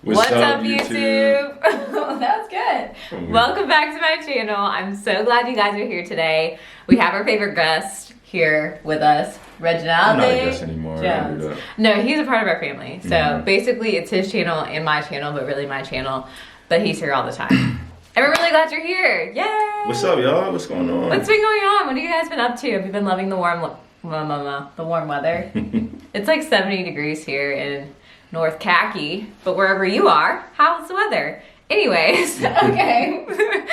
What's up, YouTube? That was good. Welcome back to my channel. I'm so glad you guys are here today. We have our favorite guest here with us, Reginald. I'm not a guest anymore. No, he's a part of our family. So basically it's his channel and my channel, but really my channel. But he's here all the time. And we're really glad you're here. Yay! What's up, y'all? What's going on? What's been going on? What have you guys been up to? Have you been loving the warm weather? It's like 70 degrees here in North Khaki, but wherever you are, how's the weather? Anyways, okay. I don't know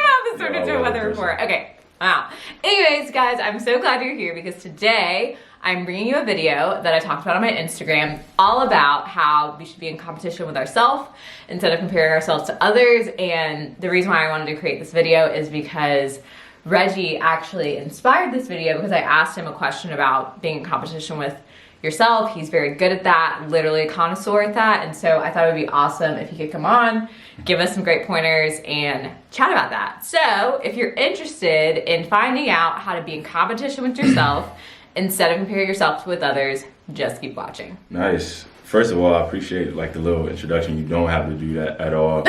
how this turned into a weather report. Okay, wow. Anyways, guys, I'm so glad you're here because today I'm bringing you a video that I talked about on my Instagram all about how we should be in competition with ourselves instead of comparing ourselves to others. And the reason why I wanted to create this video is because Reggie actually inspired this video because I asked him a question about being in competition with yourself. He's very good at that, literally a connoisseur at that. And so I thought it would be awesome if he could come on, give us some great pointers and chat about that. So if you're interested in finding out how to be in competition with yourself instead of comparing yourself with others, just keep watching. Nice. First of all, I appreciate like the little introduction. You don't have to do that at all.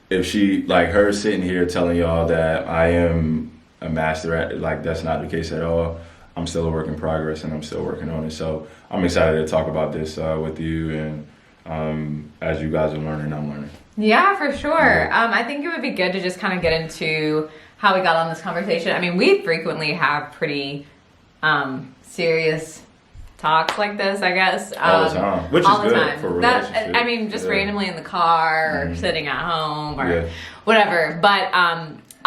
If she, like her sitting here telling y'all that I am a master at it, like that's not the case at all. I'm still a work in progress and I'm still working on it. So I'm excited to talk about this with you, and as you guys are learning, I'm learning. Yeah, for sure. I think it would be good to just kind of get into how we got on this conversation. I mean, we frequently have pretty serious talks like this, I guess. All the time, which is good for relationships. I mean, just randomly in the car or sitting at home or whatever. But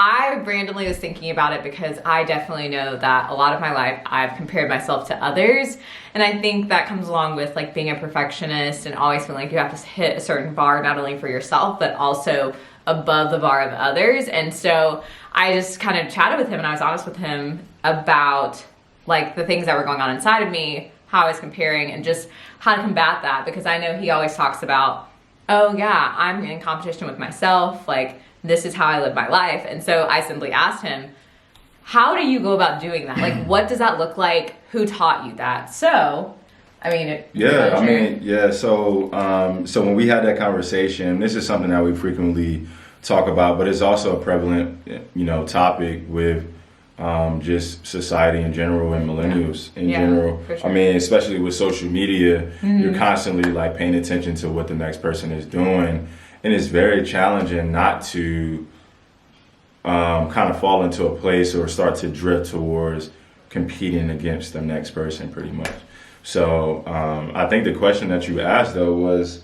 I randomly was thinking about it because I definitely know that a lot of my life I've compared myself to others, and I think that comes along with like being a perfectionist and always feeling like you have to hit a certain bar not only for yourself but also above the bar of others. And so I just kind of chatted with him and I was honest with him about like the things that were going on inside of me, how I was comparing, and just how to combat that, because I know he always talks about, oh yeah, I'm in competition with myself, like this is how I live my life. And so I simply asked him, how do you go about doing that? Like, what does that look like? Who taught you that? So, I mean, so when we had that conversation, this is something that we frequently talk about, but it's also a prevalent, topic with just society in general and millennials in general. Sure. I mean, especially with social media, you're constantly like paying attention to what the next person is doing. And it's very challenging not to kind of fall into a place or start to drift towards competing against the next person pretty much. So I think the question that you asked though was,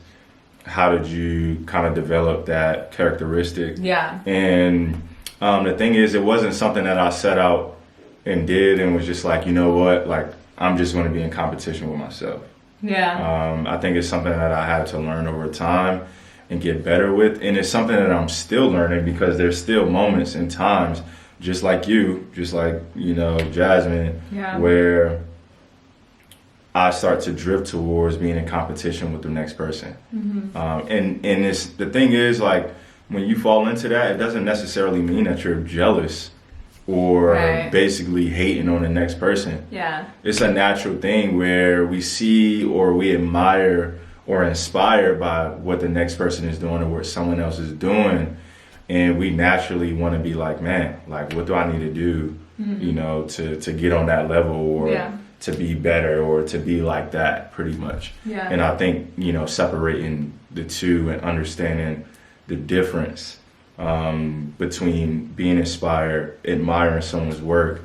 how did you kind of develop that characteristic? Yeah. And the thing is, it wasn't something that I set out and did and was just like, you know what, like I'm just going to be in competition with myself. Yeah. I think it's something that I had to learn over time and get better with, and it's something that I'm still learning because there's still moments and times, just like you, Jasmine, where I start to drift towards being in competition with the next person. And it's, the thing is, like when you fall into that, it doesn't necessarily mean that you're jealous or basically hating on the next person. Yeah. It's a natural thing where we see or we admire or inspired by what the next person is doing or what someone else is doing, and we naturally want to be like, man, like what do I need to do, to get on that level or to be better or to be like that, pretty much. Yeah. And I think separating the two and understanding the difference between being inspired, admiring someone's work,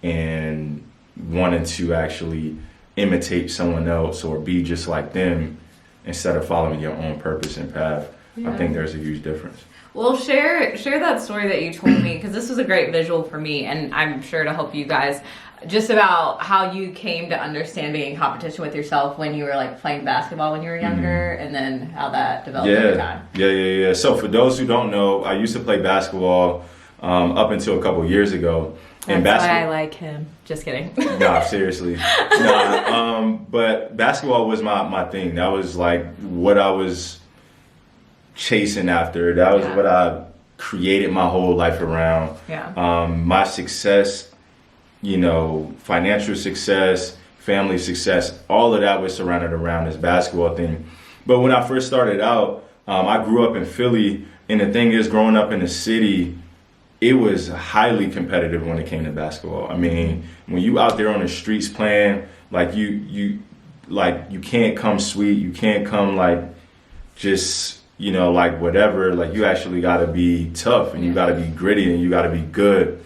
and wanting to actually imitate someone else or be just like them, instead of following your own purpose and path. I think there's a huge difference. Well, share that story that you told me, because this was a great visual for me, and I'm sure to help you guys, just about how you came to understand being in competition with yourself when you were like playing basketball when you were younger, and then how that developed over time. Yeah. So for those who don't know, I used to play basketball up until a couple years ago. That's why I like him. Just kidding. Nah, seriously. But basketball was my thing. That was like what I was chasing after. That was what I created my whole life around. My success, financial success, family success, all of that was surrounded around this basketball thing. But when I first started out, I grew up in Philly, and the thing is, growing up in the city, it was highly competitive when it came to basketball. I mean, when you out there on the streets playing, like you can't come sweet, you can't come like just, like whatever. Like you actually got to be tough, and you got to be gritty, and you got to be good.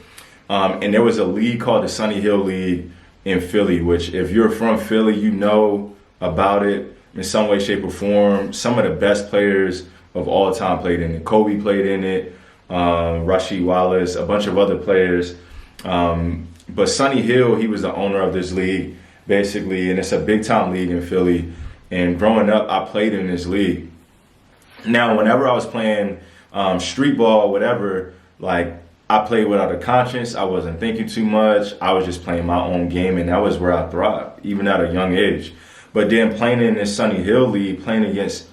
And there was a league called the Sunny Hill League in Philly, which if you're from Philly, you know about it in some way, shape, or form. Some of the best players of all time played in it. Kobe played in it, Rasheed Wallace, a bunch of other players. But Sunny Hill, he was the owner of this league, basically, and it's a big-time league in Philly. And growing up, I played in this league. Now, whenever I was playing street ball, whatever, like, I played without a conscience. I wasn't thinking too much. I was just playing my own game, and that was where I thrived, even at a young age. But then playing in this Sunny Hill League, playing against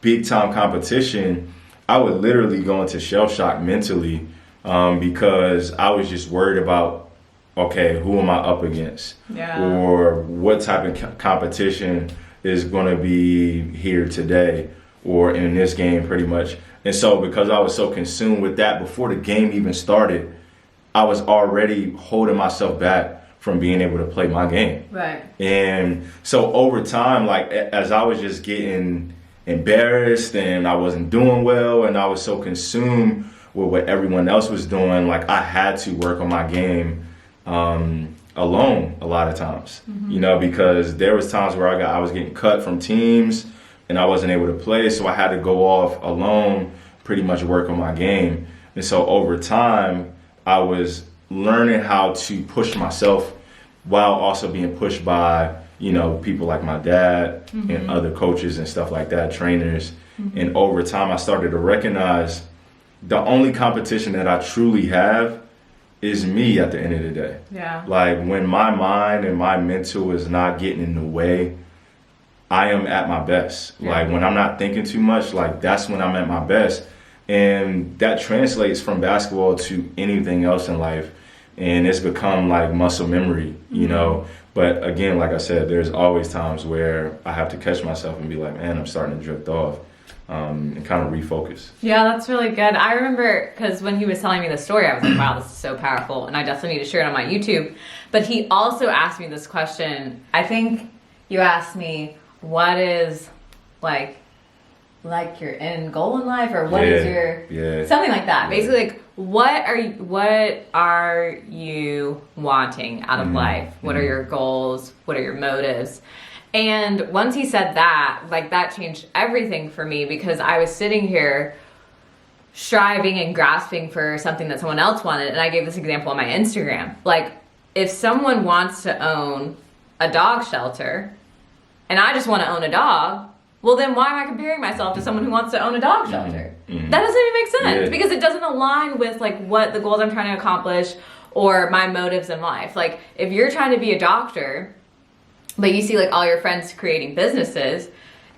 big-time competition, I would literally go into shell shock mentally because I was just worried about, okay, who am I up against? Yeah. Or what type of competition is going to be here today or in this game, pretty much. And so because I was so consumed with that before the game even started, I was already holding myself back from being able to play my game. Right. And so over time, like as I was just getting embarrassed and I wasn't doing well and I was so consumed with what everyone else was doing, like I had to work on my game alone a lot of times, because there was times where I was getting cut from teams and I wasn't able to play, so I had to go off alone, pretty much work on my game. And so over time, I was learning how to push myself while also being pushed by, people like my dad and other coaches and stuff like that, trainers. And over time, I started to recognize the only competition that I truly have is me at the end of the day. Yeah. Like when my mind and my mental is not getting in the way, I am at my best. Yeah. Like when I'm not thinking too much, like that's when I'm at my best. And that translates from basketball to anything else in life. And it's become like muscle memory, But again, like I said, there's always times where I have to catch myself and be like, man, I'm starting to drift off. And kind of refocus. Yeah, that's really good. I remember because when he was telling me the story, I was like, wow, this is so powerful. And I definitely need to share it on my YouTube. But he also asked me this question. I think you asked me, what is like your end goal in life, or what is your something like that. Basically, like what are you wanting out of life? What are your goals? What are your motives? And once he said that, like that changed everything for me, because I was sitting here striving and grasping for something that someone else wanted. And I gave this example on my Instagram. Like if someone wants to own a dog shelter and I just want to own a dog, well then why am I comparing myself to someone who wants to own a dog shelter? That doesn't even make sense because it doesn't align with like what the goals I'm trying to accomplish or my motives in life. Like if you're trying to be a doctor, but you see like all your friends creating businesses,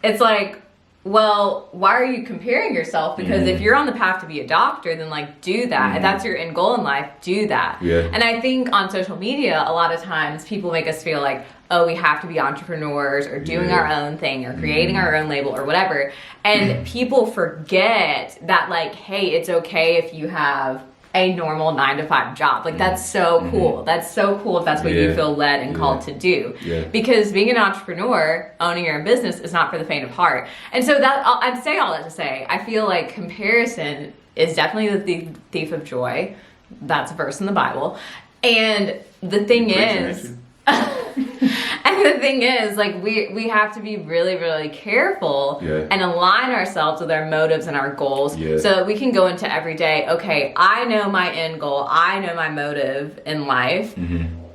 it's like, well, why are you comparing yourself? Because if you're on the path to be a doctor, then like do that. If that's your end goal in life, do that. Yeah. And I think on social media, a lot of times people make us feel like, oh, we have to be entrepreneurs or doing our own thing or creating our own label or whatever. And people forget that like, hey, it's okay if you have a normal 9-to-5 job. Like that's so cool. That's so cool if that's what you feel led and called to do. Because being an entrepreneur, owning your own business is not for the faint of heart. And so that I'd say all that to say, I feel like comparison is definitely the thief of joy. That's a verse in the Bible. And the thing is, and the thing is, like we have to be really, really careful and align ourselves with our motives and our goals so that we can go into every day, okay, I know my end goal, I know my motive in life,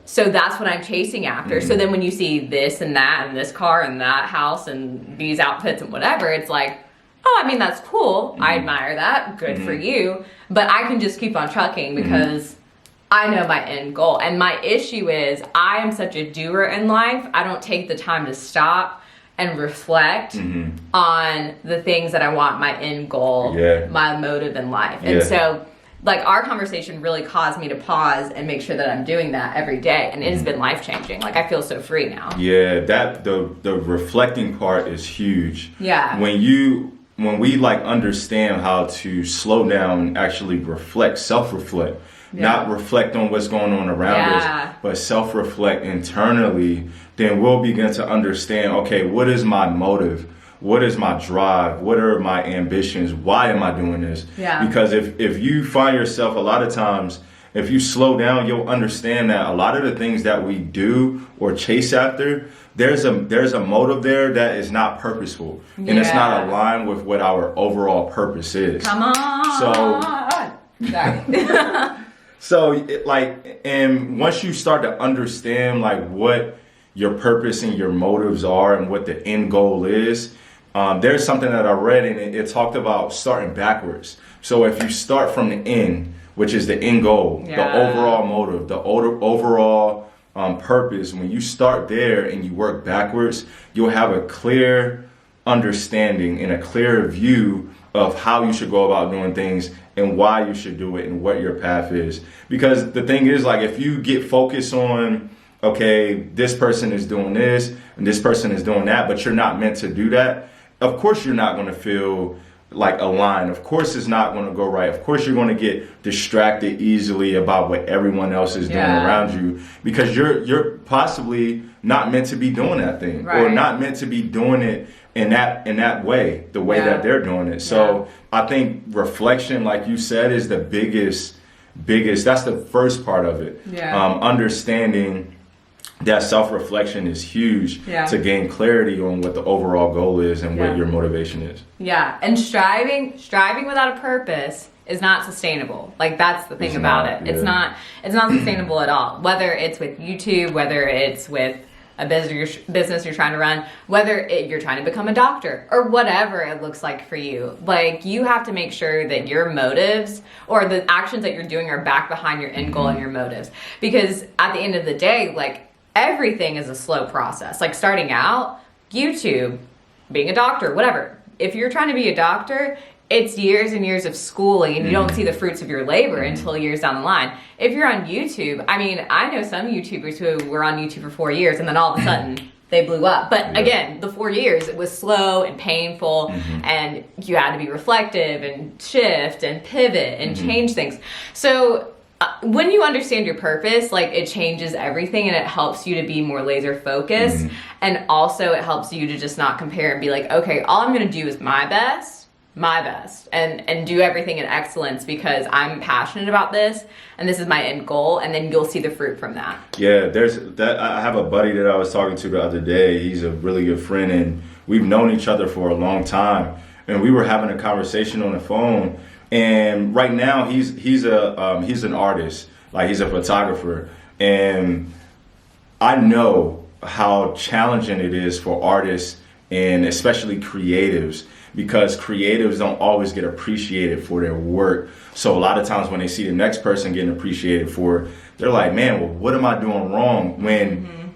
so that's what I'm chasing after. So then when you see this and that and this car and that house and these outfits and whatever, it's like, oh, I mean, that's cool. I admire that. Good for you. But I can just keep on trucking because I know my end goal. And my issue is I am such a doer in life. I don't take the time to stop and reflect on the things that I want, my end goal, my motive in life. And so like our conversation really caused me to pause and make sure that I'm doing that every day. And it has been life-changing. Like I feel so free now. Yeah, that the reflecting part is huge. Yeah. When when we like understand how to slow down and actually reflect, self-reflect, not reflect on what's going on around us, but self-reflect internally, then we'll begin to understand, okay, what is my motive? What is my drive? What are my ambitions? Why am I doing this? Because if you find yourself, a lot of times, if you slow down, you'll understand that a lot of the things that we do or chase after, there's a motive there that is not purposeful, and it's not aligned with what our overall purpose is. Come on. Sorry. So and once you start to understand like what your purpose and your motives are and what the end goal is, there's something that I read, and it talked about starting backwards. So if you start from the end, which is the end goal, the overall motive, the overall purpose, when you start there and you work backwards, you'll have a clear understanding and a clear view of how you should go about doing things and why you should do it and what your path is. Because the thing is, like, if you get focused on, okay, this person is doing this and this person is doing that, but you're not meant to do that, of course you're not going to feel like aligned. Of course it's not going to go right. Of course you're going to get distracted easily about what everyone else is doing around you, because you're possibly not meant to be doing that thing, or not meant to be doing it in that way, the way that they're doing it. So I think reflection, like you said, is the biggest, that's the first part of it. Understanding that self-reflection is huge to gain clarity on what the overall goal is and what your motivation is. And striving without a purpose is not sustainable. Like, that's the thing about it. It's not sustainable at all. Whether it's with YouTube, whether it's with a business you're trying to run, whether you're trying to become a doctor, or whatever it looks like for you. Like, you have to make sure that your motives or the actions that you're doing are back behind your end goal and your motives. Because at the end of the day, like, everything is a slow process. Like, starting out, YouTube, being a doctor, whatever. If you're trying to be a doctor, it's years and years of schooling, and you don't see the fruits of your labor until years down the line. If you're on YouTube, I mean, I know some YouTubers who were on YouTube for 4 years and then all of a sudden they blew up. But again, the 4 years, it was slow and painful, and you had to be reflective and shift and pivot and change things. So when you understand your purpose, like, it changes everything, and it helps you to be more laser focused. And also it helps you to just not compare and be like, okay, all I'm going to do is my best, and do everything in excellence because I'm passionate about this and this is my end goal, and then you'll see the fruit from that. There's that. I have a buddy that I was talking to the other day. He's a really good friend, and we've known each other for a long time, and we were having a conversation on the phone. And right now he's an artist, like, he's a photographer, and I know how challenging it is for artists, and especially creatives, because creatives don't always get appreciated for their work. So a lot of times when they see the next person getting appreciated for it, they're like, man, well, what am I doing wrong? When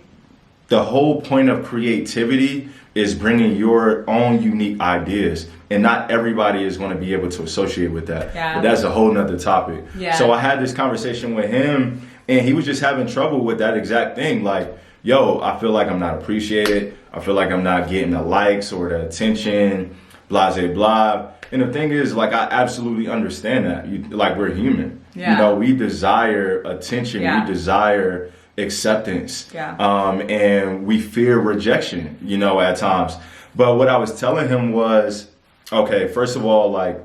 the whole point of creativity is bringing your own unique ideas, and not everybody is going to be able to associate with that. But that's a whole nother topic. So I had this conversation with him, and he was just having trouble with that exact thing. Like, yo, I feel like I'm not appreciated. I feel like I'm not getting the likes or the attention, blah, blah, blah. And the thing is, like, I absolutely understand that. Like, we're human. You know, we desire attention. We desire acceptance. And we fear rejection, you know, at times. But what I was telling him was, okay, first of all, like,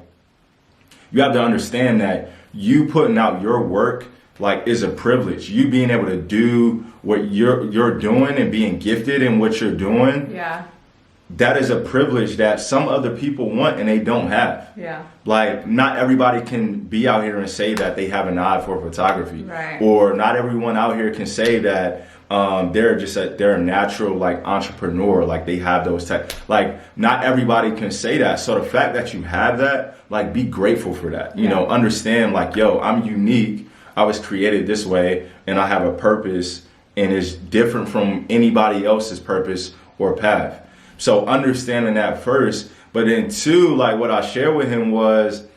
you have to understand that you putting out your work, like, is a privilege. You being able to do what you're doing and being gifted in what you're doing. That is a privilege that some other people want and they don't have. Like, not everybody can be out here and say that they have an eye for photography. Or not everyone out here can say that they're a natural, like, entrepreneur, like, they have those type. Like, not everybody can say that. So the fact that you have that, like, be grateful for that. You know, understand, like, yo, I'm unique. I was created this way, and I have a purpose, and it's different from anybody else's purpose or path. So understanding that first, but then two, like, what I shared with him was,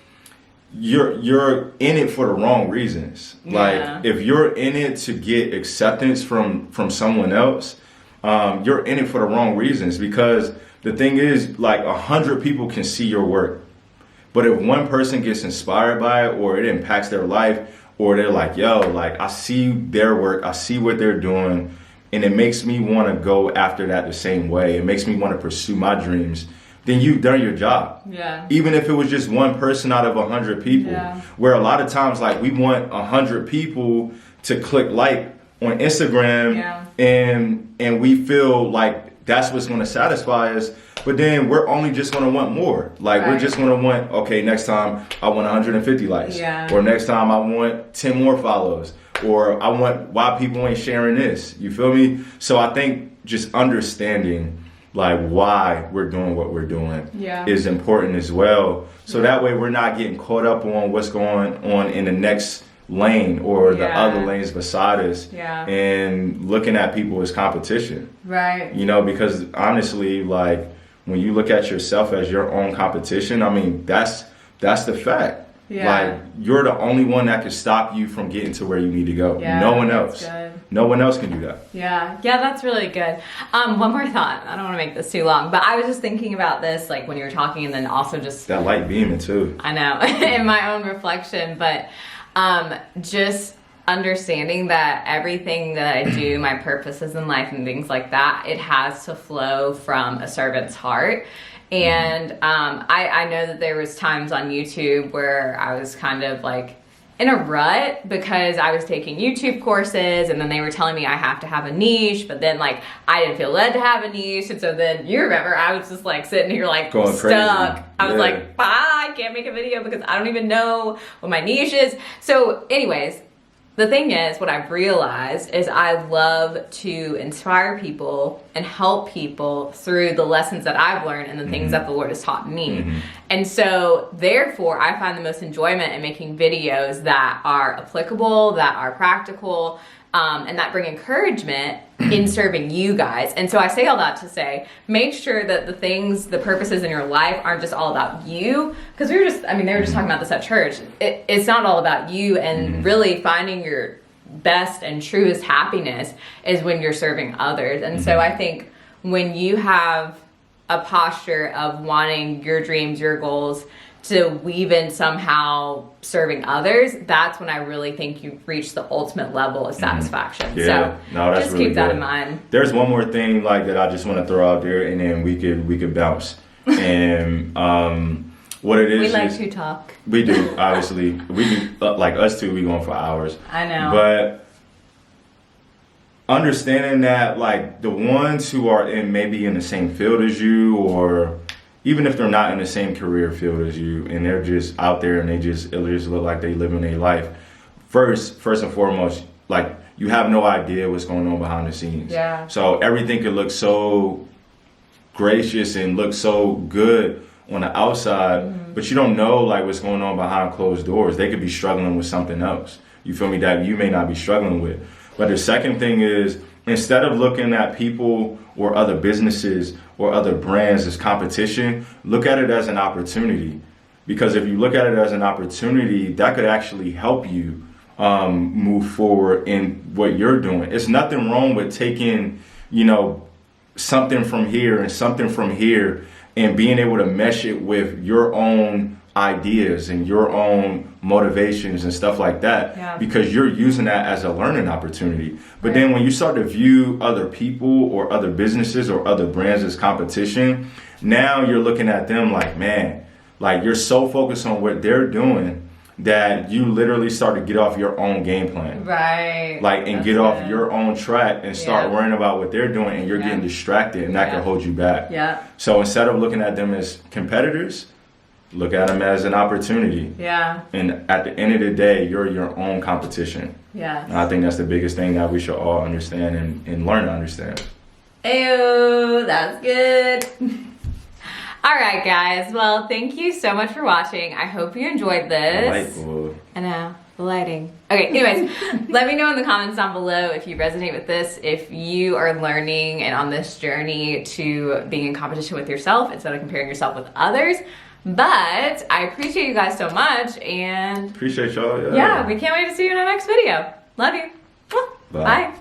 you're in it for the wrong reasons. Like, if you're in it to get acceptance from someone else, you're in it for the wrong reasons, because the thing is, like 100 people can see your work. But if one person gets inspired by it, or it impacts their life, or they're like, yo, like I see their work, I see what they're doing, and it makes me want to go after that the same way. It makes me want to pursue my dreams. Then you've done your job. Yeah. Even if it was just one person out of 100 people. Yeah. Where a lot of times, like, we want 100 people to click like on Instagram, Yeah. and we feel like that's what's going to satisfy us. But then we're only just going to want more. Like, we're just going to want, okay, next time I want 150 likes. Yeah. Or next time I want 10 more follows. Or I want, why people ain't sharing this. You feel me? So I think just understanding like why we're doing what we're doing is important as well. So that way we're not getting caught up on what's going on in the next lane or the other lanes beside us and looking at people as competition. Right. You know, because honestly, like when you look at yourself as your own competition, I mean, that's the fact. Yeah. Like you're the only one that can stop you from getting to where you need to go. Yeah, no one else. Good. No one else can do that. Yeah, that's really good. One more thought. I don't want to make this too long, but I was just thinking about this, like when you were talking, and then also just that light beaming too. I know in my own reflection, but just understanding that everything that I do, my purposes in life and things like that, it has to flow from a servant's heart. And I know that there was times on YouTube where I was kind of like in a rut because I was taking YouTube courses and then they were telling me I have to have a niche, but then like I didn't feel led to have a niche. And so then you remember I was just like sitting here like going stuck. crazy. I was like, I can't make a video because I don't even know what my niche is. So anyways, the thing is, what I've realized is I love to inspire people and help people through the lessons that I've learned and the things that the Lord has taught me. And so therefore, I find the most enjoyment in making videos that are applicable, that are practical, and that bring encouragement in serving you guys. And so I say all that to say, make sure that the things, the purposes in your life aren't just all about you. Because they were just talking about this at church. It's not all about you, and really finding your best and truest happiness is when you're serving others. And so I think when you have a posture of wanting your dreams, your goals, to weave in somehow serving others, that's when I really think you've reached the ultimate level of satisfaction. Yeah. So no, that's just really keep that good. in mind. There's one more thing like that I just want to throw out there, and then we could bounce. And what it is, We like to talk. We do, obviously. We do, like us two, we going for hours. I know. But understanding that like the ones who are maybe in the same field as you, or even if they're not in the same career field as you, and they're just out there and it just look like they living their life. First and foremost, like you have no idea what's going on behind the scenes. Yeah. So everything could look so gracious and look so good on the outside, but you don't know like what's going on behind closed doors. They could be struggling with something else. You feel me? That you may not be struggling with. But the second thing is, instead of looking at people or other businesses or other brands as competition, look at it as an opportunity. Because if you look at it as an opportunity, that could actually help you move forward in what you're doing. It's nothing wrong with taking, something from here and something from here and being able to mesh it with your own ideas and your own motivations and stuff like that, because you're using that as a learning opportunity. But then when you start to view other people or other businesses or other brands as competition, now you're looking at them like, man, like you're so focused on what they're doing that you literally start to get off your own game plan. Right. Like, and get off your own track and start worrying about what they're doing, and you're getting distracted, and that can hold you back. Yeah. So instead of looking at them as competitors, look at them as an opportunity. Yeah. And at the end of the day, you're your own competition. Yeah. And I think that's the biggest thing that we should all understand and learn to understand. Ew, that's good. All right, guys. Well, thank you so much for watching. I hope you enjoyed this. I know, the lighting. Okay, anyways, let me know in the comments down below if you resonate with this, if you are learning and on this journey to being in competition with yourself instead of comparing yourself with others. But I appreciate you guys so much, and appreciate y'all. yeah, we can't wait to see you in our next video. Love you. Bye.